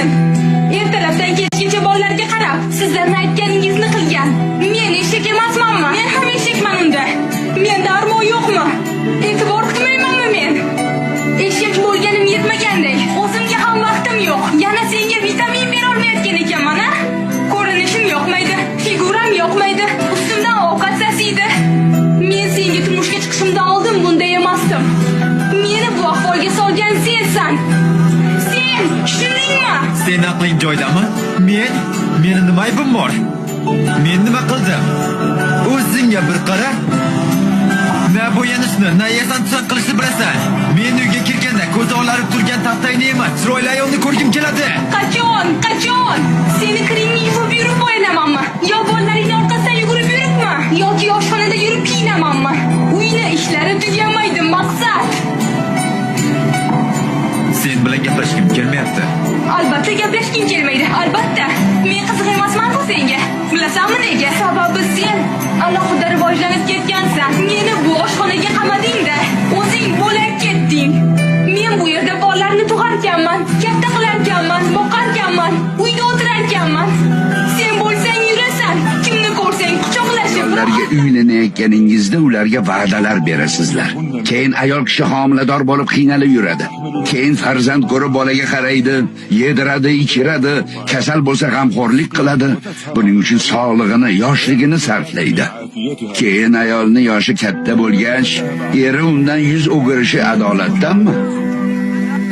men. Ertalabdan kechgacha bolalarga qarab, sizlarning aytganingizni qilgan. Men eshak emasmanmi? Men ham eshakman unda. Menda armon yo'qmi? E'tibor qilmaymanmi men? Eshak bo'lganim yetmagandek, o'zimga ham vaqtim yo'q. Yana senga vitamin bera olmayotgan ekanman, ha? Ko'rinishim yoqmaydi, figuram yoqmaydi, ustimdan ovqat sasiydi. Men senga turmushga chiqishimdan oldin bunday emasdim. Meni bu ahvolga solgan sensan. Sen, tushundingmi? Sen aqling joydami? Meni nima aybim bor? Men nima qildim? O'zingga bir qara. Na bo'yanishni, na yasan-tusan qilishni bilasan. Men uyga kirganda ko'zi olarib turgan taftayni emas, chiroyli ayolni ko'rgim keladi. Qachon? Seni kiringni yuvib yurib bo'yanamanmi? Yo bolalaringning orqasidan yugurib yuribmi? Yoki oshxonada yurib kiyinamanmi? Uyni ishlari tugamaydi, maqsad. Sen bilan gaplashgim kelmayapti. Albatta gaplashgim kelmaydi, albatta. Men qiziq emasman-ku senga. Bilasanmi nega? Sababi sen alohida rivojlanib ketgansan. Meni bu oshxonaga qamading-da, o'zing bo'lak ketding. Men bu yerda bolalarni tug'arkanman, katta qilarkanman, boqarkanman, uyda o'tirarkanman. Sen bo'lsang yurasan, kimni ko'rsang quchoqlashib. Ularga uylanayotganingizda ularga va'dalar berasizlar. Keyin ayol kishi homilador bo'lib qiynalib yuradi. Keyin farzand ko'rib bolaga qaraydi, yediradi, ichiradi, kasal bo'lsa g'amxo'rlik qiladi. Buning uchun sog'lig'ini, yoshligini sarflaydi. Keyin ayolni yoshi katta bo'lgach, eri undan yuz o'girishi adolatdanmi?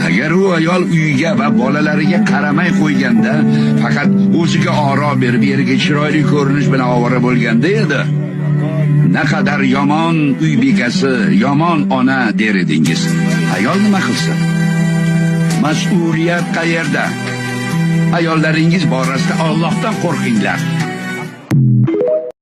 Agar u ayol uyiga va bolalariga qaramay qo'yganda, faqat o'ziga oro berib, eriga chiroyli ko'rinish bilan ovora bo'lganda edi, naqadar yomon uy bekasi, yomon ona der edingiz. Ayol nima qilsin? Mas'uliyat qayerda? Ayollaringiz borasida Allohdan qo'rqinglar.